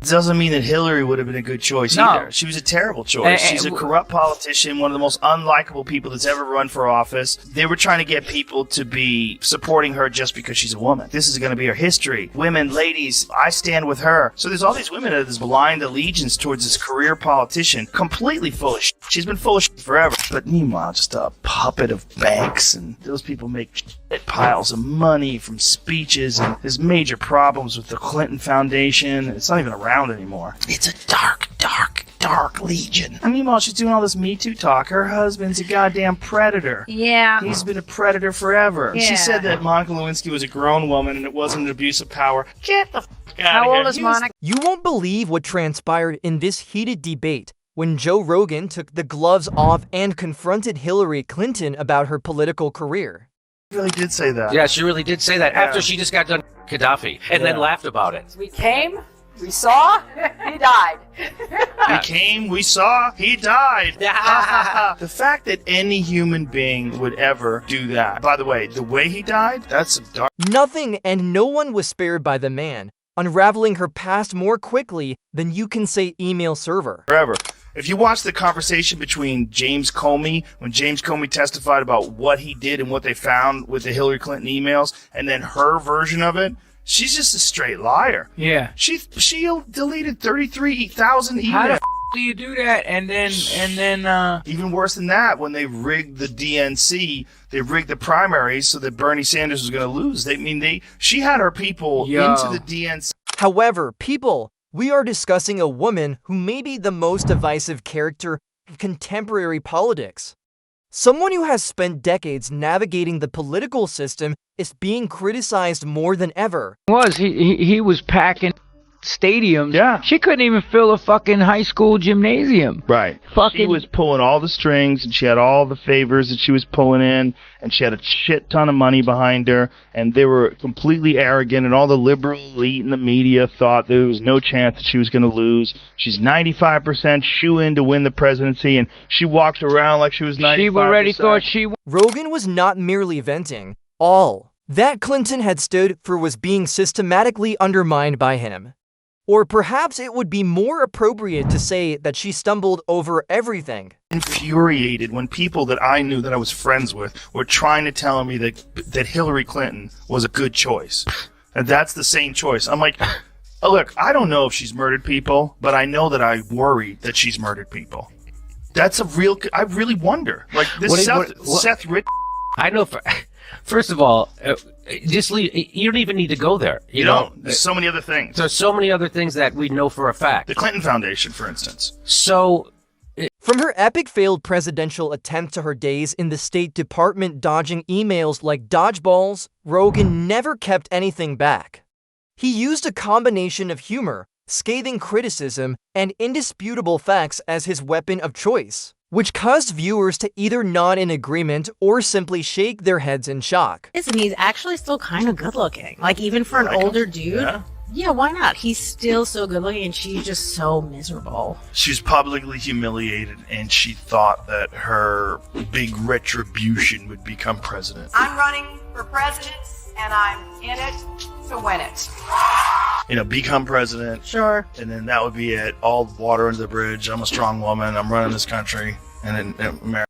It doesn't mean that Hillary would have been a good choice either. She was a terrible choice. She's a corrupt politician, one of the most unlikable people that's ever run for office. They were trying to get people to be supporting her just because she's a woman. This is going to be her history. Women, ladies, I stand with her. So there's all these women that have this blind allegiance towards this career politician, completely full of shit. She's been full of shit forever. But meanwhile, just a puppet of banks, and those people make shit piles of money from speeches, and there's major problems with the Clinton Foundation. It's not even around anymore. It's a dark legion. And meanwhile, she's doing all this Me Too talk. Her husband's a goddamn predator. Yeah. He's been a predator forever. Yeah. She said that Monica Lewinsky was a grown woman and it wasn't an abuse of power. Get the f*** out of here. How old is Monica? You won't believe what transpired in this heated debate when Joe Rogan took the gloves off and confronted Hillary Clinton about her political career. She really did say that. Yeah, she really did say that after she just got done Gaddafi and then laughed about it. We came, we saw, he died. We came, we saw, he died. The fact that any human being would ever do that. By the way he died, that's some dark. Nothing and no one was spared by the man, unraveling her past more quickly than you can say email server. Forever. If you watch the conversation between James Comey, when James Comey testified about what he did and what they found with the Hillary Clinton emails, and then her version of it, she's just a straight liar. Yeah. She deleted 33,000 emails. How the f*** do you do that? And then even worse than that, when they rigged the DNC, they rigged the primaries so that Bernie Sanders was going to lose. She had her people into the DNC. However, we are discussing a woman who may be the most divisive character in contemporary politics. Someone who has spent decades navigating the political system is being criticized more than ever. He was packing stadiums. Yeah. She couldn't even fill a fucking high school gymnasium. Right. She was pulling all the strings, and she had all the favors that she was pulling in, and she had a shit ton of money behind her, and they were completely arrogant, and all the liberal elite in the media thought there was no chance that she was going to lose. She's 95% shoe-in to win the presidency, and she walked around like she was 95%. She already thought she... Rogan was not merely venting. All that Clinton had stood for was being systematically undermined by him. Or perhaps it would be more appropriate to say that she stumbled over everything. Infuriated when people that I knew that I was friends with were trying to tell me that Hillary Clinton was a good choice. And that's the same choice. I'm like, oh, look, I don't know if she's murdered people, but I know that I worry that she's murdered people. That's I really wonder. Like, this Seth Rich. I know first of all, just leave. You don't even need to go there. You know, there's so many other things. There's so many other things that we know for a fact. The Clinton Foundation, for instance. So, from her epic failed presidential attempt to her days in the State Department dodging emails like dodgeballs, Rogan never kept anything back. He used a combination of humor, scathing criticism, and indisputable facts as his weapon of choice, which caused viewers to either nod in agreement or simply shake their heads in shock. And he's actually still kind of good looking. Like, even for an older dude. Yeah, why not? He's still so good looking, and she's just so miserable. She was publicly humiliated, and she thought that her big retribution would become president. I'm running for president, and I'm in it to win it. Become president. Sure. And then that would be it. All water under the bridge. I'm a strong woman. I'm running this country. And then America.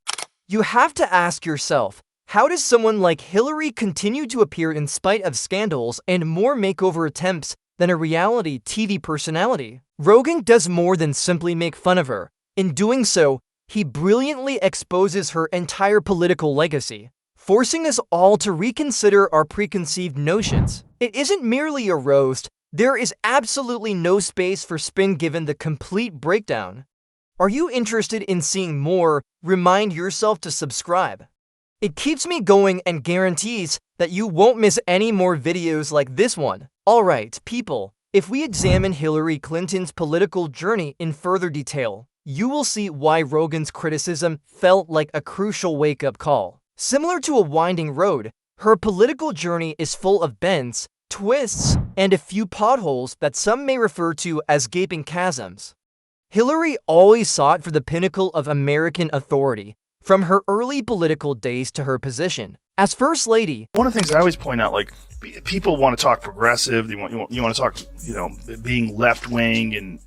You have to ask yourself, how does someone like Hillary continue to appear in spite of scandals and more makeover attempts than a reality TV personality? Rogan does more than simply make fun of her. In doing so, he brilliantly exposes her entire political legacy, forcing us all to reconsider our preconceived notions. It isn't merely a roast. There is absolutely no space for spin given the complete breakdown. Are you interested in seeing more? Remind yourself to subscribe. It keeps me going and guarantees that you won't miss any more videos like this one. Alright, people, if we examine Hillary Clinton's political journey in further detail, you will see why Rogan's criticism felt like a crucial wake-up call. Similar to a winding road, her political journey is full of bends, twists, and a few potholes that some may refer to as gaping chasms. Hillary always sought for the pinnacle of American authority, from her early political days to her position As First Lady, one of the things I always point out, like, people want to talk progressive, you want to talk, being left-wing, and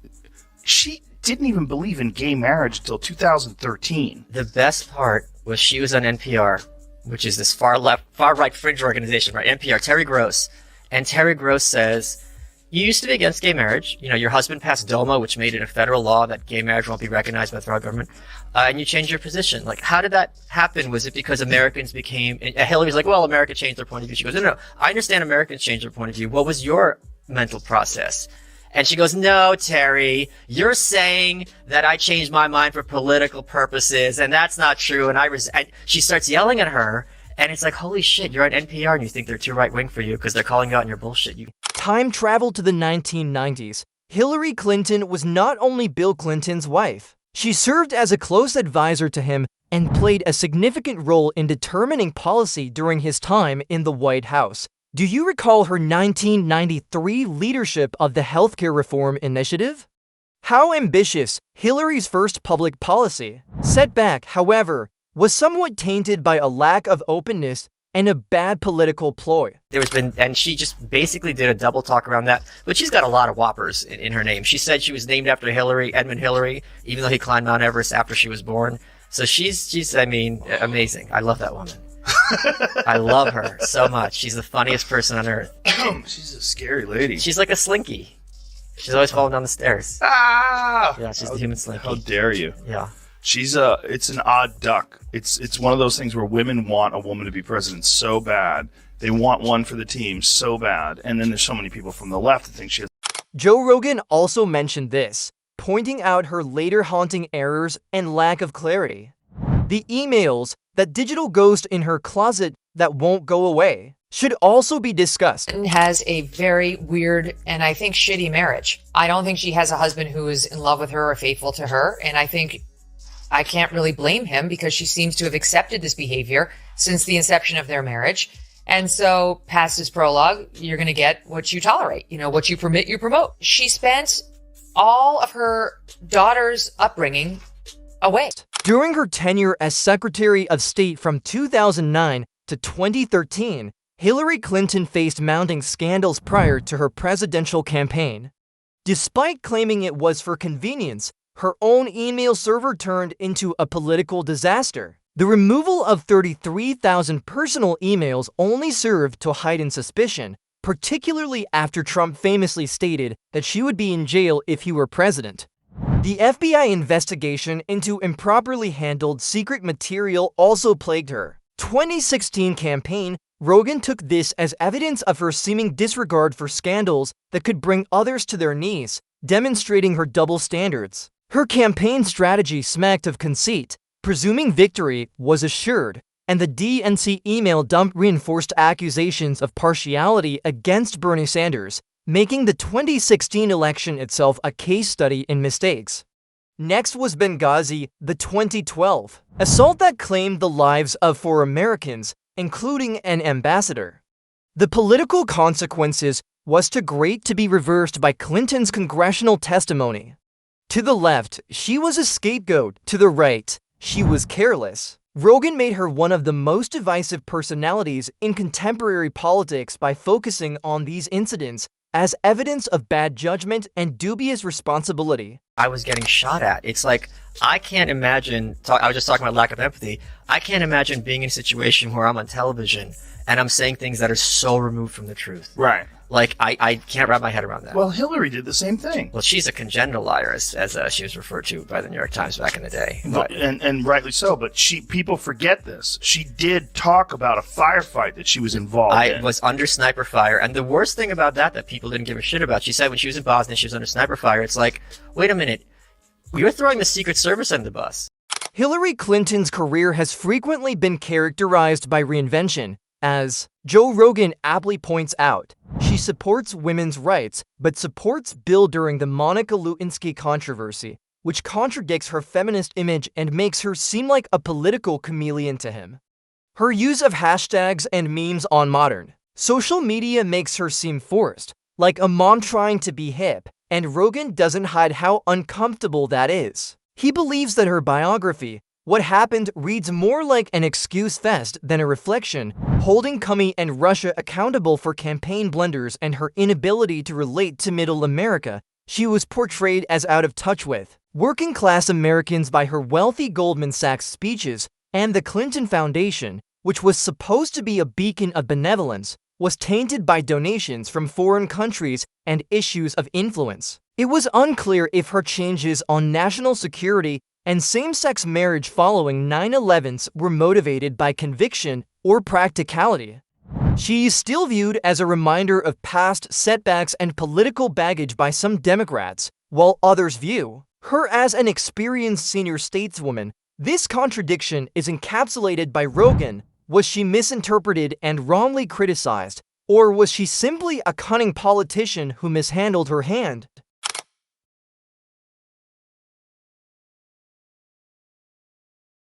she didn't even believe in gay marriage until 2013. The best part was she was on NPR, which is this far right fringe organization, right? NPR, Terry Gross. And Terry Gross says, you used to be against gay marriage. Your husband passed DOMA, which made it a federal law that gay marriage won't be recognized by the federal government. And you changed your position. Like, how did that happen? Was it because Americans became... And Hillary's like, well, America changed their point of view. She goes, no, I understand Americans changed their point of view. What was your mental process? And she goes, no, Terry, you're saying that I changed my mind for political purposes, and that's not true. And she starts yelling at her, and it's like, holy shit, you're on NPR, and you think they're too right-wing for you because they're calling you out on your bullshit. Time travel to the 1990s. Hillary Clinton was not only Bill Clinton's wife. She served as a close advisor to him and played a significant role in determining policy during his time in the White House. Do you recall her 1993 leadership of the healthcare reform initiative? How ambitious Hillary's first public policy. Setback, however, was somewhat tainted by a lack of openness and a bad political ploy. And she just basically did a double talk around that, but she's got a lot of whoppers in her name. She said she was named after Edmund Hillary, even though he climbed Mount Everest after she was born. So she's amazing. I love that woman. I love her so much. She's the funniest person on earth. She's a scary lady. She's like a slinky. She's always falling down the stairs. Ah! Yeah, she's the human slinky. How dare you? Yeah. It's an odd duck. It's one of those things where women want a woman to be president so bad. They want one for the team so bad. And then there's so many people from the left that think she has... Joe Rogan also mentioned this, pointing out her later haunting errors and lack of clarity. The emails, that digital ghost in her closet that won't go away, should also be discussed. Has a very weird and I think shitty marriage. I don't think she has a husband who is in love with her or faithful to her. And I think I can't really blame him because she seems to have accepted this behavior since the inception of their marriage. And so past his prologue, you're going to get what you tolerate. What you permit, you promote. She spent all of her daughter's upbringing away. During her tenure as Secretary of State from 2009 to 2013, Hillary Clinton faced mounting scandals prior to her presidential campaign. Despite claiming it was for convenience, her own email server turned into a political disaster. The removal of 33,000 personal emails only served to heighten suspicion, particularly after Trump famously stated that she would be in jail if he were president. The FBI investigation into improperly handled secret material also plagued her. 2016 campaign, Rogan took this as evidence of her seeming disregard for scandals that could bring others to their knees, demonstrating her double standards. Her campaign strategy smacked of conceit, presuming victory was assured, and the DNC email dump reinforced accusations of partiality against Bernie Sanders, making the 2016 election itself a case study in mistakes. Next was Benghazi, the 2012 assault that claimed the lives of 4 Americans, including an ambassador. The political consequences was too great to be reversed by Clinton's congressional testimony. To the left, she was a scapegoat. To the right, she was careless. Rogan made her one of the most divisive personalities in contemporary politics by focusing on these incidents as evidence of bad judgment and dubious responsibility. I was getting shot at. It's like, I can't imagine, I was just talking about lack of empathy, I can't imagine being in a situation where I'm on television and I'm saying things that are so removed from the truth. Right. Like, I can't wrap my head around that. Well, Hillary did the same thing. Well, she's a congenital liar, as she was referred to by the New York Times back in the day. But, and rightly so, but people forget this. She did talk about a firefight that she was involved in. I was under sniper fire, and the worst thing about that people didn't give a shit about, she said when she was in Bosnia, she was under sniper fire. It's like, wait a minute, you're throwing the Secret Service under the bus. Hillary Clinton's career has frequently been characterized by reinvention. As Joe Rogan aptly points out, she supports women's rights, but supports Bill during the Monica Lewinsky controversy, which contradicts her feminist image and makes her seem like a political chameleon to him. Her use of hashtags and memes on modern social media makes her seem forced, like a mom trying to be hip, and Rogan doesn't hide how uncomfortable that is. He believes that her biography, What happened reads more like an excuse fest than a reflection, holding Comey and Russia accountable for campaign blunders and her inability to relate to middle America she was portrayed as out of touch with. Working-class Americans by her wealthy Goldman Sachs speeches and the Clinton Foundation, which was supposed to be a beacon of benevolence, was tainted by donations from foreign countries and issues of influence. It was unclear if her changes on national security and same-sex marriage following 9/11s were motivated by conviction or practicality. She's still viewed as a reminder of past setbacks and political baggage by some Democrats, while others view her as an experienced senior stateswoman. This contradiction is encapsulated by Rogan. Was she misinterpreted and wrongly criticized, or was she simply a cunning politician who mishandled her hand?